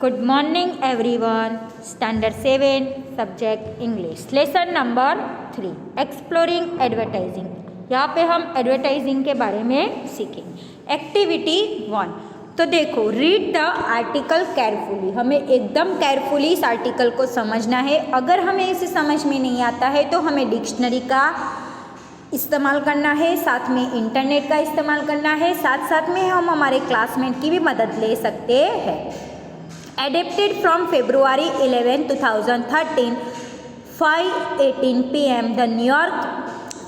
Good morning everyone. Standard 7 Subject English Lesson number 3 Exploring Advertising। यहाँ पे हम advertising के बारे में सीखेंगे। एक्टिविटी 1। तो देखो, रीड द आर्टिकल केयरफुली। हमें एकदम केयरफुली इस आर्टिकल को समझना है। अगर हमें इसे समझ में नहीं आता है तो हमें डिक्शनरी का इस्तेमाल करना है, साथ में इंटरनेट का इस्तेमाल करना है, साथ साथ में हम हमारे क्लासमेट की भी मदद ले सकते हैं। Adapted from February 11, 2013, 5:18 PM the New York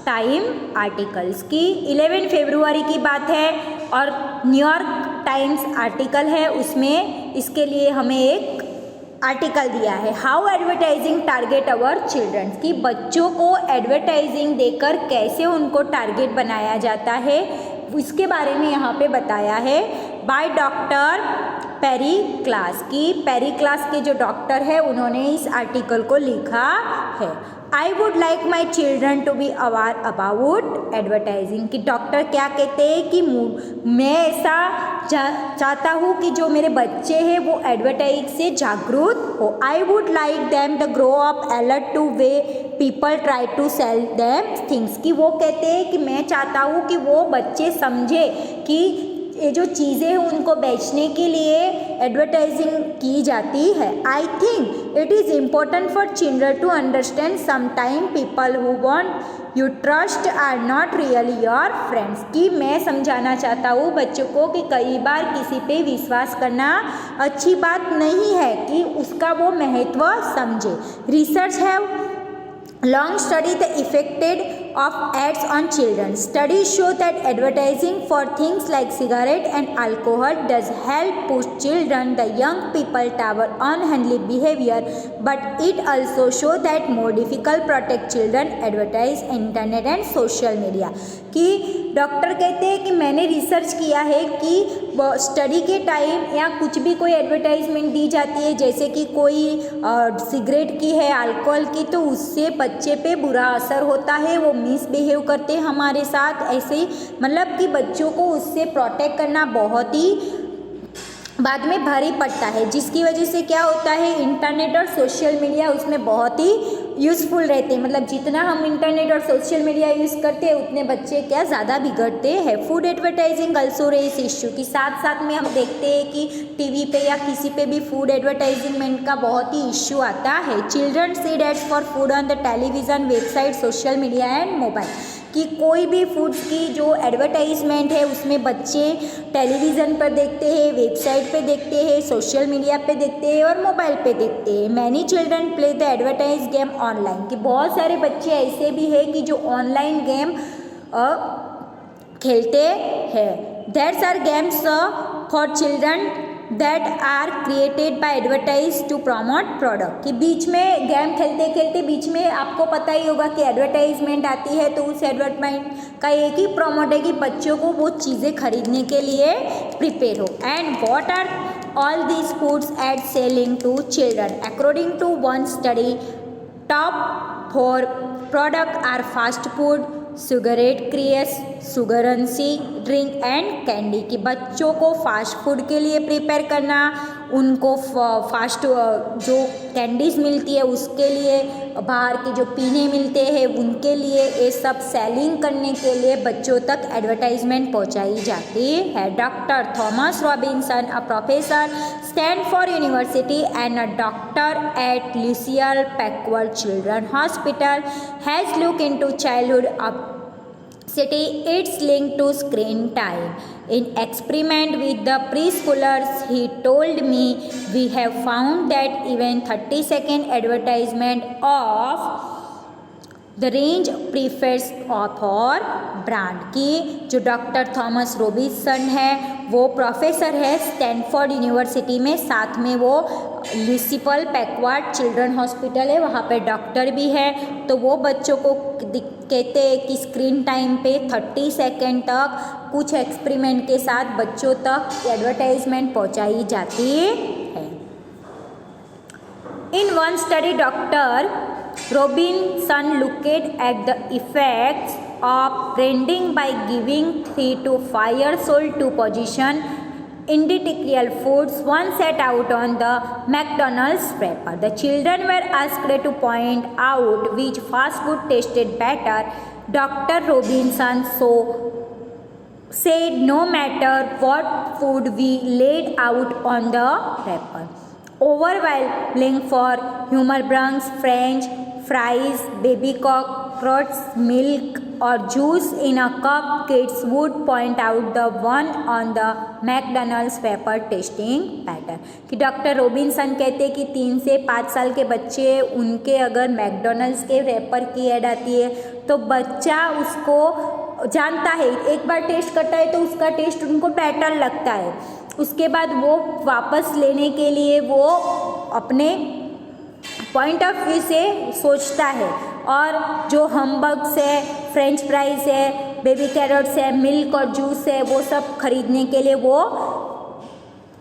time articles की 11 फरवरी की बात है और न्यूयॉर्क टाइम्स आर्टिकल है, उसमें इसके लिए हमें एक आर्टिकल दिया है। How advertising target our children, कि बच्चों को एडवर्टाइजिंग देकर कैसे उनको टारगेट बनाया जाता है, इसके बारे में यहाँ पे बताया है। बाय डॉक्टर पेरी क्लास, की पेरी क्लास के जो डॉक्टर है उन्होंने इस आर्टिकल को लिखा है। I would like my children to be aware about advertising, कि डॉक्टर क्या कहते हैं कि मैं ऐसा चाहता हूँ कि जो मेरे बच्चे हैं वो एडवर्टाइज से जागरूक हो। I would like them the grow up alert to way people try to sell them things, कि वो कहते हैं कि मैं चाहता हूँ कि वो बच्चे समझे कि ये जो चीज़ें हैं उनको बेचने के लिए एडवर्टाइजिंग की जाती है। I think it is important for children to understand sometime people who want you trust are not really your friends, कि मैं समझाना चाहता हूँ बच्चों को कि कई बार किसी पे विश्वास करना अच्छी बात नहीं है, कि उसका वो महत्व समझे। Research have long studied the effect of ads on children. Studies show that advertising for things like cigarette and alcohol does help push children, the young people, toward unhealthy behavior, but it also show that more difficult protect children advertise internet and social media, कि doctor कहते हैं कि मैंने research किया है कि study के time या कुछ भी कोई एडवर्टाइजमेंट दी जाती है, जैसे कि कोई सिगरेट की है, अल्कोहल की, तो उससे बच्चे पे बुरा असर होता है, वो मिसबिहेव करते हैं हमारे साथ। ऐसे ही मतलब कि बच्चों को उससे प्रोटेक्ट करना बहुत ही बाद में भारी पड़ता है, जिसकी वजह से क्या होता है, इंटरनेट और सोशल मीडिया उसमें बहुत ही यूज़फुल रहते हैं। मतलब जितना हम इंटरनेट और सोशल मीडिया यूज़ करते हैं उतने बच्चे क्या ज़्यादा बिगड़ते हैं। Food advertising also raise issue, कि साथ साथ में हम देखते हैं कि टीवी पे या किसी पे भी फूड एडवर्टाइजमेंट का बहुत ही इश्यू आता है। Children seed ads for food on the television, website, social media and mobile, कि कोई भी फूड्स की जो एडवर्टाइजमेंट है उसमें बच्चे टेलीविज़न पर देखते हैं, वेबसाइट पे देखते हैं, सोशल मीडिया पे देखते हैं और मोबाइल पे देखते हैं। Many children play the advertise game online, कि बहुत सारे बच्चे ऐसे भी हैं कि जो ऑनलाइन गेम खेलते हैं। That's are games for children that are created by advertise to promote product, कि बीच में गेम खेलते खेलते बीच में आपको पता ही होगा कि एडवर्टाइजमेंट आती है, तो उस एडवर्टाइजमेंट का एक ही प्रमोट है कि बच्चों को वो चीज़ें खरीदने के लिए प्रिपेयर हो। And what are all these foods ad selling to children, according to one study top 4 product are fast food, cigarette, crisps, sugary drink and candy, कि बच्चों को फास्ट फूड के लिए प्रिपेयर करना, उनको फास्ट जो कैंडीज़ मिलती है उसके लिए, बाहर के जो पीने मिलते हैं उनके लिए, ये सब सेलिंग करने के लिए बच्चों तक एडवर्टाइजमेंट पहुंचाई जाती है। Doctor Thomas Robinson, a professor Stanford University and a doctor at Lucile Packard Children Hospital, has look into childhood obesity, its link to screen time. In experiment with the preschoolers, he told me, we have found that even 30-second advertisement of the range prefers author brand, की जो doctor Thomas Robinson है वो professor है Stanford university में, साथ में वो लुसियल Packard Children hospital है, वहाँ पे डॉक्टर भी है। तो वो बच्चों को कहते हैं कि स्क्रीन टाइम पे 30 सेकेंड तक कुछ एक्सपेरिमेंट के साथ बच्चों तक एडवर्टाइजमेंट पहुँचाई जाती है। In one study doctor Robinson looked at the effects of branding by giving 3 to 5 years old to position individual foods once set out on the McDonald's wrapper. The children were asked to point out which fast food tasted better. Dr. Robinson said no matter what food we laid out on the wrapper, overwhelming for humor buns, French fries, baby cockroaches, milk or juice in a cup, kids would point out the one on the McDonald's wrapper tasting better. कि doctor Robinson कहते हैं कि 3 से 5 साल के बच्चे उनके अगर मैकडोनल्ड्स के रैपर की ऐड आती है तो बच्चा उसको जानता है, एक बार टेस्ट करता है तो उसका टेस्ट उनको बेटर लगता है, उसके बाद वो वापस लेने के लिए वो अपने पॉइंट ऑफ व्यू से सोचता है। और जो हमबर्ग्स है, फ्रेंच फ्राइज़ है, बेबी कैरोट्स है, मिल्क और जूस है, वो सब खरीदने के लिए वो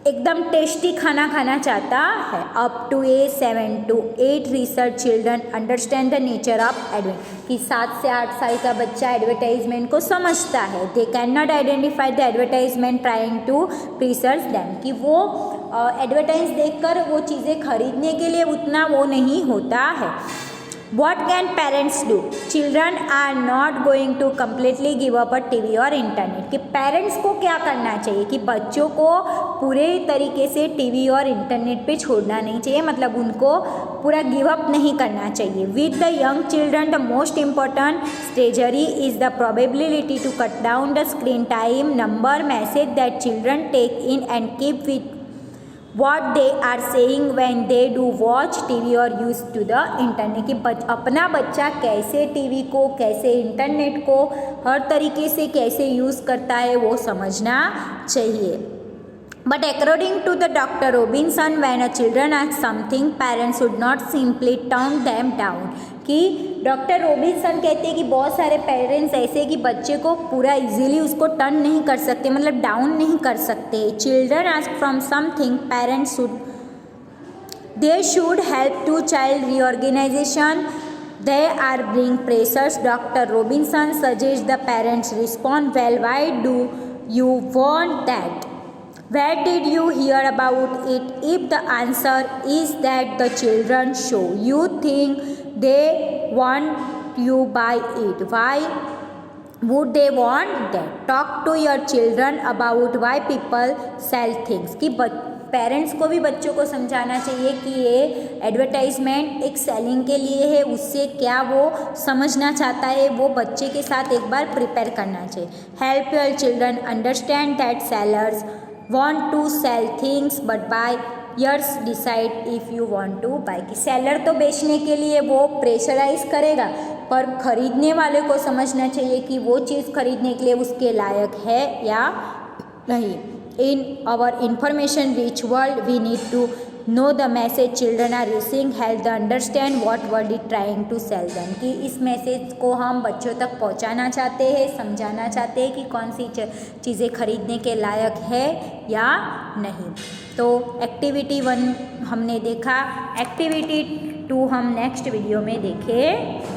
एकदम टेस्टी खाना खाना चाहता है। Up to 7 to 8 research children understand the nature of advertisement, कि 7 से 8 साल का बच्चा एडवर्टाइजमेंट को समझता है। They can not identify the advertisement trying to research them, कि वो एडवर्टाइज देखकर वो चीज़ें खरीदने के लिए उतना वो नहीं होता है। What can parents do? Children are not going to completely give up a TV और इंटरनेट, कि पेरेंट्स को क्या करना चाहिए कि बच्चों को पूरे तरीके से टीवी और इंटरनेट पे छोड़ना नहीं चाहिए, मतलब उनको पूरा गिव अप नहीं करना चाहिए। With the young children the most important strategy is the probability to cut down the screen time number message that children take in and keep with what they are saying when they do watch TV और use to the internet, कि अपना बच्चा कैसे TV को, कैसे internet को, हर तरीके से कैसे यूज़ करता है वो समझना चाहिए। But according to the Dr. Robinson, when a children ask something, parents should not simply turn them down, कि डॉक्टर रोबिन्सन कहते हैं कि बहुत सारे पेरेंट्स ऐसे कि बच्चे को पूरा इजीली उसको टर्न नहीं कर सकते, मतलब डाउन नहीं कर सकते। Children ask from something, parents should help to child reorganisation, they are bring pressures. Doctor Robinson suggest the parents respond well, why do you want that, where did you hear about it? If the answer is that the children show you think they want you buy it, why would they want that? Talk to your children about why people sell things, कि parents को भी बच्चों को समझाना चाहिए कि ये advertisement एक सेलिंग के लिए है, उससे क्या वो समझना चाहता है वो बच्चे के साथ एक बार प्रिपेयर करना चाहिए। Help your children understand that sellers want to sell things but buyers decide if you want to buy, कि सेलर तो बेचने के लिए वो प्रेशराइज करेगा पर खरीदने वाले को समझना चाहिए कि वो चीज़ खरीदने के लिए उसके लायक है या नहीं। In our information rich world we need to know the message children are receiving, help them understand what word is trying to sell them, कि इस मैसेज को हम बच्चों तक पहुंचाना चाहते हैं, समझाना चाहते हैं कि कौन सी चीज़ें खरीदने के लायक है या नहीं। तो एक्टिविटी 1 हमने देखा, एक्टिविटी 2 हम नेक्स्ट वीडियो में देखें।